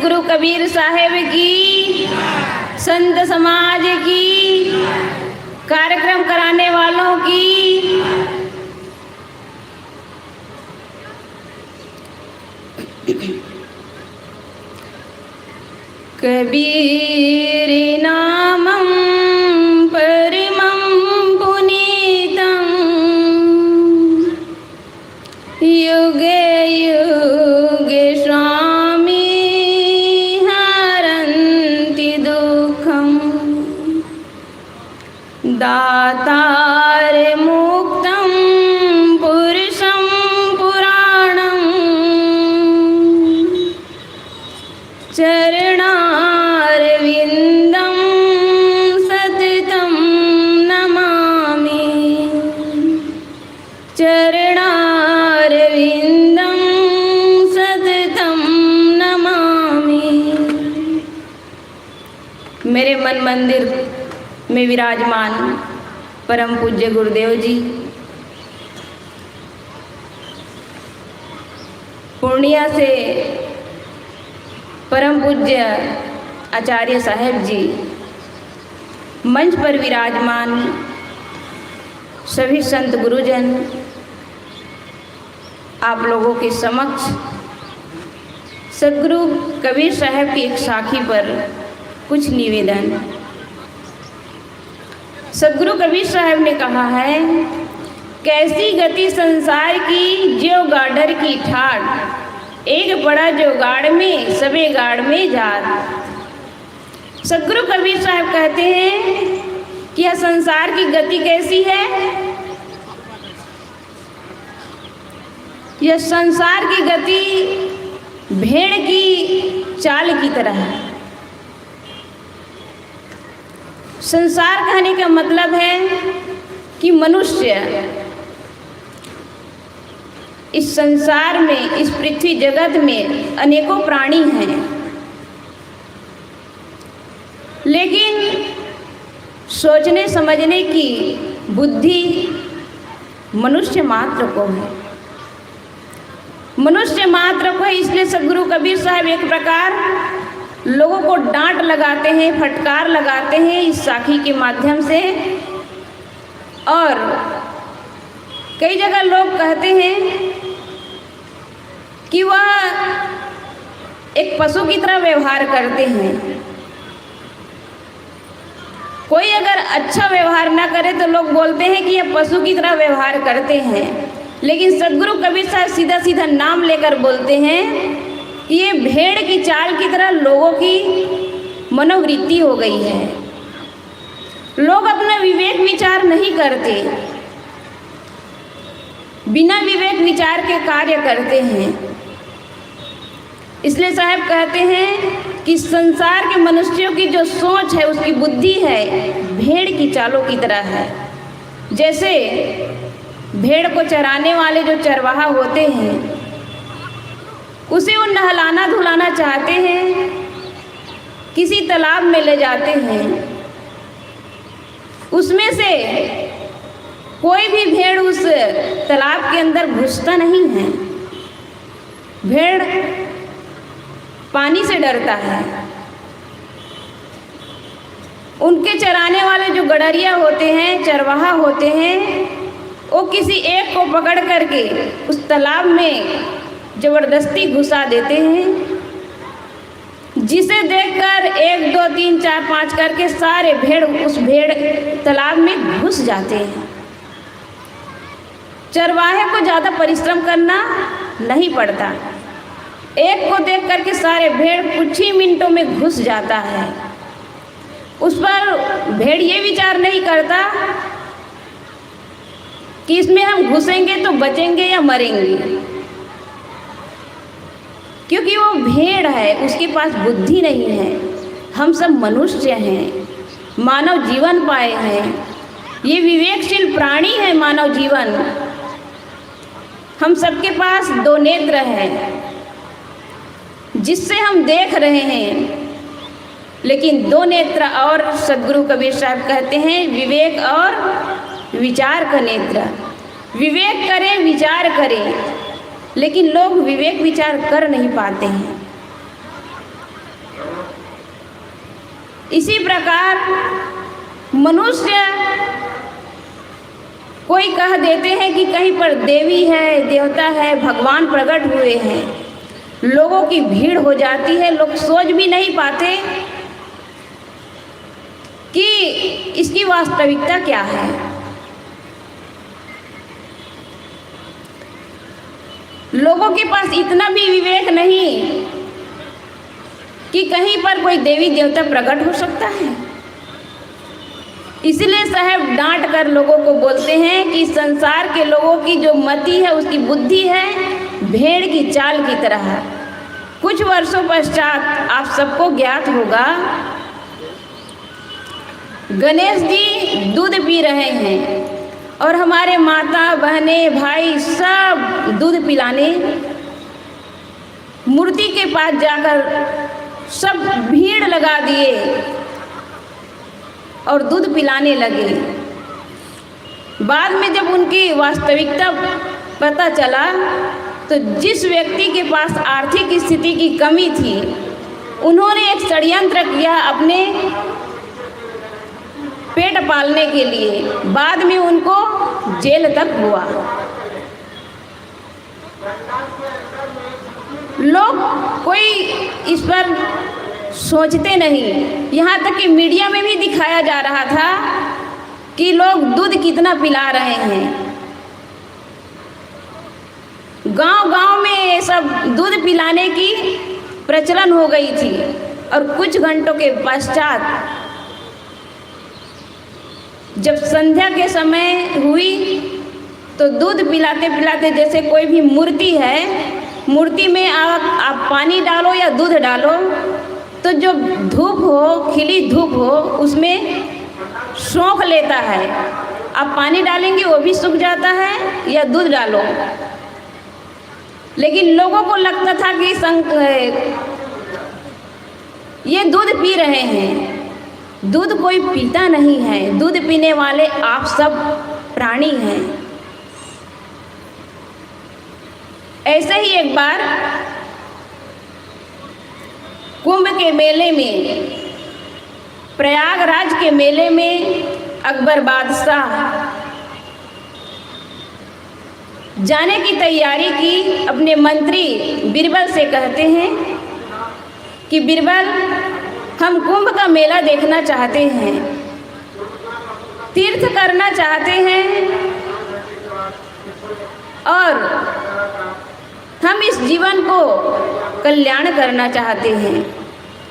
सदगुरु कबीर साहेब की, संत समाज की, कार्यक्रम कराने वालों की। कबीर नामं परमं पुनीतं युगे युगे स्वामी हरन्ति दुःखं दातार मुक्तं पुरुषं पुराणं चरणारविन्दं सततं नमामि, चरणारविन्दं सततं नमामि। मेरे मन मंदिर में विराजमान परम पूज्य गुरुदेव जी, पूर्णिया से परम पूज्य आचार्य साहेब जी, मंच पर विराजमान सभी संत गुरुजन, आप लोगों के समक्ष सदगुरु कबीर साहब की एक साखी पर कुछ निवेदन। सदगुरु कबीर साहब ने कहा है, कैसी गति संसार की ज्यो गाडर की ठाट, एक बड़ा जो गाड़ में सबे गाड़ में जात। सदगुरु कबीर साहब कहते हैं कि यह संसार की गति कैसी है। यह संसार की गति भेड़ की चाल की तरह है। संसार कहने का मतलब है कि मनुष्य इस संसार में, इस पृथ्वी जगत में अनेकों प्राणी हैं, लेकिन सोचने समझने की बुद्धि मनुष्य मात्र को है। मनुष्य मात्र को है, इसलिए सदगुरु कबीर साहब एक प्रकार लोगों को डांट लगाते हैं, फटकार लगाते हैं इस साखी के माध्यम से। और कई जगह लोग कहते हैं कि वह एक पशु की तरह व्यवहार करते हैं। कोई अगर अच्छा व्यवहार ना करे तो लोग बोलते हैं कि यह पशु की तरह व्यवहार करते हैं, लेकिन सदगुरु कबीर साहब सीधा सीधा नाम लेकर बोलते हैं कि ये भेड़ की चाल की तरह लोगों की मनोवृत्ति हो गई है। लोग अपना विवेक विचार नहीं करते, बिना विवेक विचार के कार्य करते हैं। इसलिए साहब कहते हैं कि संसार के मनुष्यों की जो सोच है, उसकी बुद्धि है, भेड़ की चालों की तरह है। जैसे भेड़ को चराने वाले जो चरवाहा होते हैं, उसे वो नहलाना धुलाना चाहते हैं, किसी तालाब में ले जाते हैं, उसमें से कोई भी भेड़ उस तालाब के अंदर घुसता नहीं है। भेड़ पानी से डरता है। उनके चराने वाले जो गड़रिया होते हैं, चरवाहा होते हैं, वो किसी एक को पकड़ करके उस तालाब में ज़बरदस्ती घुसा देते हैं, जिसे देखकर 1 2 3 4 5 करके सारे भेड़ उस भेड़ तालाब में घुस जाते हैं। चरवाहे को ज़्यादा परिश्रम करना नहीं पड़ता, एक को देख करके सारे भेड़ कुछ ही मिनटों में घुस जाता है। उस पर भेड़ ये विचार नहीं करता कि इसमें हम घुसेंगे तो बचेंगे या मरेंगे, क्योंकि वो भेड़ है, उसके पास बुद्धि नहीं है। हम सब मनुष्य हैं, मानव जीवन पाए हैं, ये विवेकशील प्राणी है मानव जीवन। हम सबके पास 2 नेत्र हैं जिससे हम देख रहे हैं, लेकिन 2 नेत्र और सदगुरु कबीर साहब कहते हैं विवेक और विचार का नेत्र। विवेक करें, विचार करें, लेकिन लोग विवेक विचार कर नहीं पाते हैं। इसी प्रकार मनुष्य कोई कह देते हैं कि कहीं पर देवी है, देवता है, भगवान प्रकट हुए हैं, लोगों की भीड़ हो जाती है, लोग सोच भी नहीं पाते कि इसकी वास्तविकता क्या है। लोगों के पास इतना भी विवेक नहीं कि कहीं पर कोई देवी देवता प्रकट हो सकता है। इसलिए साहब डांट कर लोगों को बोलते हैं कि संसार के लोगों की जो मति है, उसकी बुद्धि है भेड़ की चाल की तरह है। कुछ वर्षों पश्चात आप सबको ज्ञात होगा, गणेश जी दूध पी रहे हैं और हमारे माता बहनें भाई सब दूध पिलाने मूर्ति के पास जाकर सब भीड़ लगा दिए और दूध पिलाने लगे। बाद में जब उनकी वास्तविकता पता चला तो जिस व्यक्ति के पास आर्थिक स्थिति की कमी थी, उन्होंने एक षड्यंत्र किया अपने पेट पालने के लिए। बाद में उनको जेल तक हुआ। लोग कोई इस पर सोचते नहीं। यहाँ तक कि मीडिया में भी दिखाया जा रहा था कि लोग दूध कितना पिला रहे हैं। गांव-गांव में ये सब दूध पिलाने की प्रचलन हो गई थी और कुछ घंटों के पश्चात जब संध्या के समय हुई तो दूध पिलाते पिलाते जैसे कोई भी मूर्ति है, मूर्ति में आप पानी डालो या दूध डालो तो जो धूप हो, खिली धूप हो, उसमें सोख लेता है। आप पानी डालेंगे वो भी सूख जाता है या दूध डालो। लेकिन लोगों को लगता था कि ये दूध पी रहे हैं। दूध कोई पीता नहीं है, दूध पीने वाले आप सब प्राणी हैं। ऐसे ही एक बार कुंभ के मेले में, प्रयागराज के मेले में अकबर बादशाह जाने की तैयारी की। अपने मंत्री बीरबल से कहते हैं कि बीरबल, हम कुंभ का मेला देखना चाहते हैं, तीर्थ करना चाहते हैं और हम इस जीवन को कल्याण करना चाहते हैं।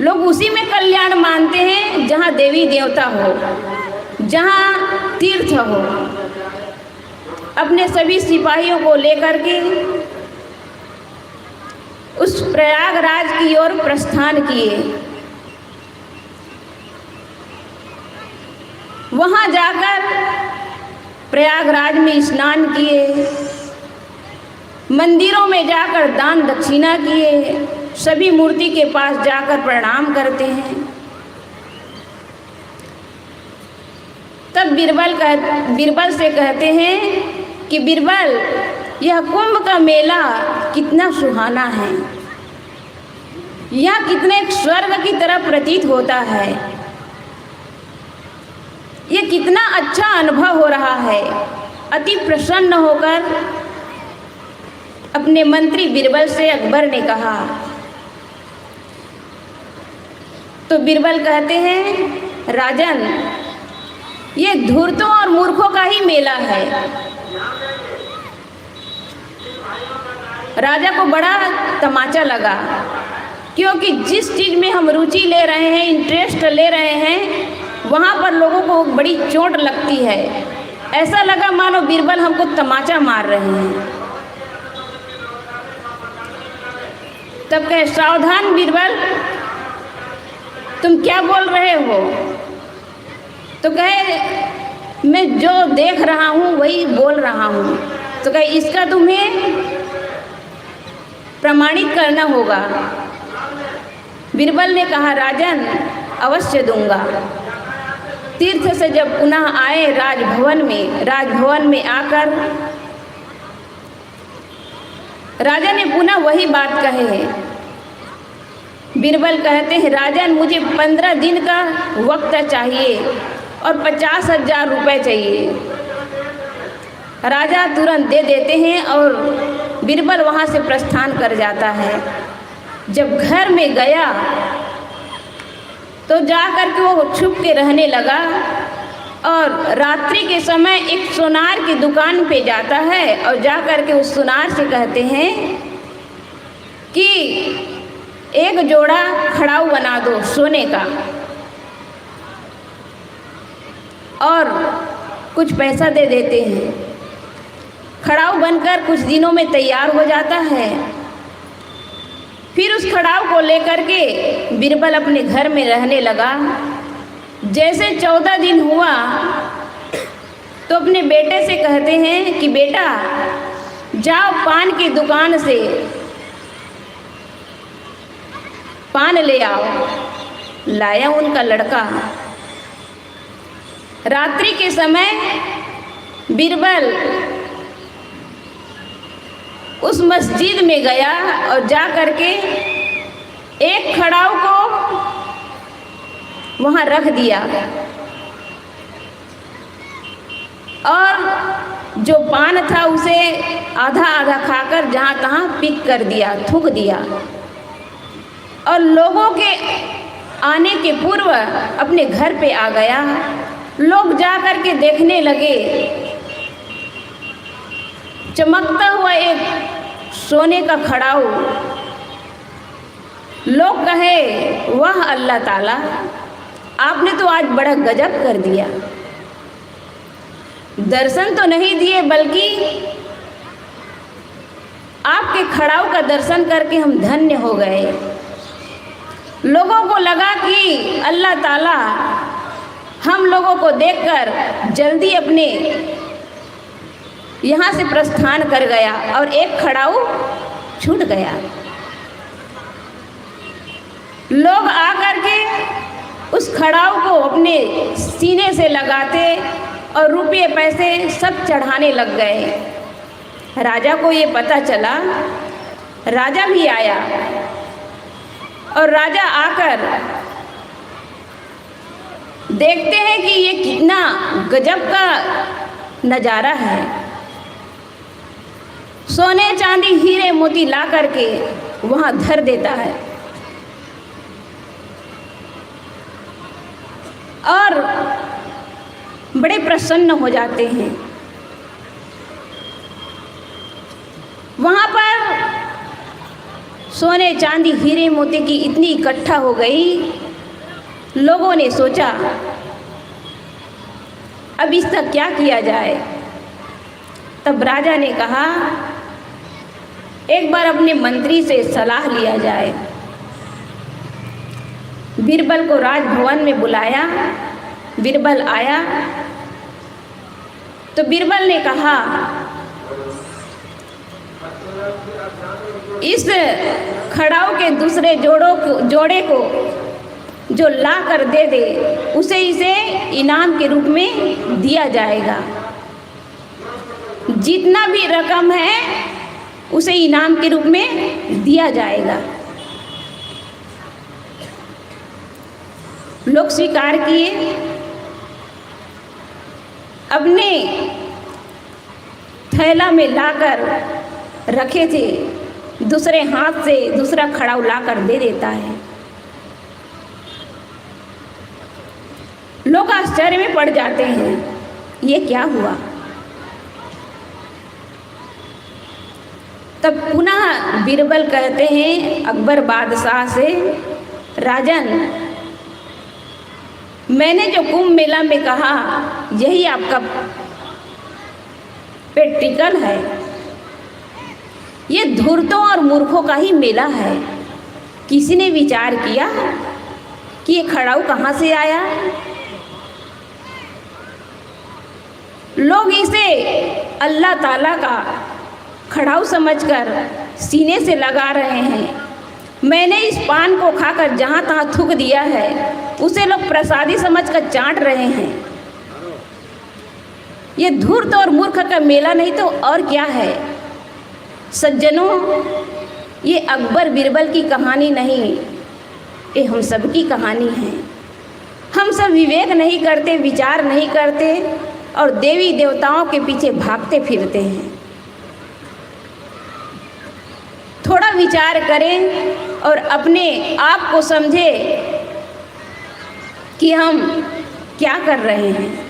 लोग उसी में कल्याण मानते हैं जहाँ देवी देवता हो, जहाँ तीर्थ हो। अपने सभी सिपाहियों को लेकर के उस प्रयागराज की ओर प्रस्थान किए। वहाँ जाकर प्रयागराज में स्नान किए, मंदिरों में जाकर दान दक्षिणा किए, सभी मूर्ति के पास जाकर प्रणाम करते हैं। तब बीरबल से कहते हैं कि बीरबल, यह कुंभ का मेला कितना सुहाना है, यह कितने स्वर्ग की तरह प्रतीत होता है, ये कितना अच्छा अनुभव हो रहा है। अति प्रसन्न होकर अपने मंत्री बीरबल से अकबर ने कहा। तो बीरबल कहते हैं, राजन, ये धूर्तों और मूर्खों का ही मेला है। राजा को बड़ा तमाचा लगा, क्योंकि जिस चीज़ में हम रुचि ले रहे हैं, इंटरेस्ट ले रहे हैं, वहाँ पर लोगों को बड़ी चोट लगती है। ऐसा लगा मानो बीरबल हमको तमाचा मार रहे हैं। तब कहे, सावधान बीरबल, तुम क्या बोल रहे हो? तो कहे, मैं जो देख रहा हूँ वही बोल रहा हूँ। तो कहे, इसका तुम्हें प्रमाणित करना होगा। बीरबल ने कहा, राजन, अवश्य दूंगा। तीर्थ से जब पुनः आए राजभवन में आकर राजा ने पुनः वही बात कहे है। बीरबल कहते हैं, राजन मुझे 15 दिन का वक्त चाहिए और 50,000 रुपये चाहिए। राजा तुरंत दे देते हैं और बीरबल वहाँ से प्रस्थान कर जाता है। जब घर में गया तो जा कर के वो छुप के रहने लगा और रात्रि के समय एक सोनार की दुकान पे जाता है और जा कर के उस सोनार से कहते हैं कि एक जोड़ा खड़ाऊ बना दो सोने का और कुछ पैसा दे देते हैं। खड़ाऊ बनकर कुछ दिनों में तैयार हो जाता है। फिर उस खड़ाऊ को लेकर के बीरबल अपने घर में रहने लगा। जैसे 14 दिन हुआ तो अपने बेटे से कहते हैं कि बेटा जाओ पान की दुकान से पान ले आओ। लाया उनका लड़का। रात्रि के समय बीरबल उस मस्जिद में गया और जा कर के एक खड़ाऊ को वहाँ रख दिया और जो पान था उसे आधा आधा खाकर जहाँ तहाँ पिक कर दिया, थूक दिया और लोगों के आने के पूर्व अपने घर पे आ गया। लोग जा कर के देखने लगे। चमकता हुआ एक सोने का खड़ाऊ। लोग कहे, वाह अल्लाह ताला, आपने तो आज बड़ा गजब कर दिया। दर्शन तो नहीं दिए बल्कि आपके खड़ाऊ का दर्शन करके हम धन्य हो गए। लोगों को लगा कि अल्लाह ताला हम लोगों को देखकर जल्दी अपने यहाँ से प्रस्थान कर गया और एक खड़ाऊ छूट गया। लोग आकर के उस खड़ाऊ को अपने सीने से लगाते और रुपये पैसे सब चढ़ाने लग गए। राजा को ये पता चला। राजा भी आया और राजा आकर देखते हैं कि ये कितना गजब का नज़ारा है। सोने चांदी हीरे मोती ला करके वहाँ धर देता है और बड़े प्रसन्न हो जाते हैं। वहाँ पर सोने चांदी हीरे मोती की इतनी इकट्ठा हो गई। लोगों ने सोचा अब इसका क्या किया जाए। तब राजा ने कहा एक बार अपने मंत्री से सलाह लिया जाए। बीरबल को राजभवन में बुलाया। बीरबल आया तो बीरबल ने कहा इस खड़ाऊ के दूसरे जोड़े को जो ला कर दे दे उसे इसे इनाम के रूप में दिया जाएगा। जितना भी रकम है उसे इनाम के रूप में दिया जाएगा। लोग स्वीकार किए। अपने थैला में लाकर रखे थे, दूसरे हाथ से दूसरा खड़ाऊ लाकर दे देता है। लोग आश्चर्य में पड़ जाते हैं, ये क्या हुआ। तब पुनः बीरबल कहते हैं अकबर बादशाह से, राजन मैंने जो कुंभ मेला में कहा यही आपका प्रैक्टिकल है। ये धूर्तों और मूर्खों का ही मेला है। किसी ने विचार किया कि ये खड़ाऊ कहाँ से आया। लोग इसे अल्लाह ताला का खड़ाऊ समझकर सीने से लगा रहे हैं। मैंने इस पान को खाकर जहाँ तहाँ थूक दिया है उसे लोग प्रसादी समझकर चाट रहे हैं। ये धूर्त और मूर्ख का मेला नहीं तो और क्या है। सज्जनों, ये अकबर बीरबल की कहानी नहीं ये हम सबकी कहानी है। हम सब विवेक नहीं करते, विचार नहीं करते और देवी देवताओं के पीछे भागते फिरते हैं। थोड़ा विचार करें और अपने आप को समझे कि हम क्या कर रहे हैं।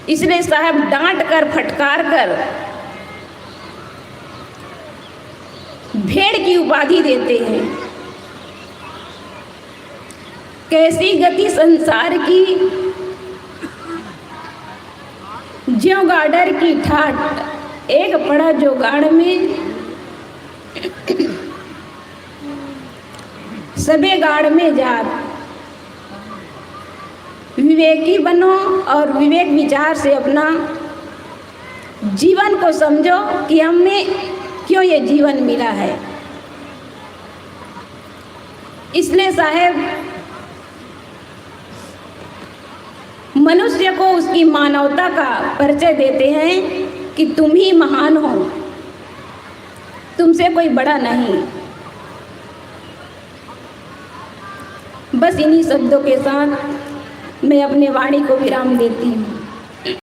इसलिए साहब डांट कर, फटकार कर भेड़ की उपाधि देते हैं। कैसी गति संसार की, ज्यों गाडर की ठाट, एक पड़ा जो गाड़ में, सबे गाड़ में जात। विवेकी बनो और विवेक विचार से अपना जीवन को समझो कि हमें क्यों ये जीवन मिला है। इसलिए साहब मनुष्य को उसकी मानवता का परिचय देते हैं कि तुम ही महान हो, तुमसे कोई बड़ा नहीं। बस इन्हीं शब्दों के साथ मैं अपने वाणी को विराम देती हूँ।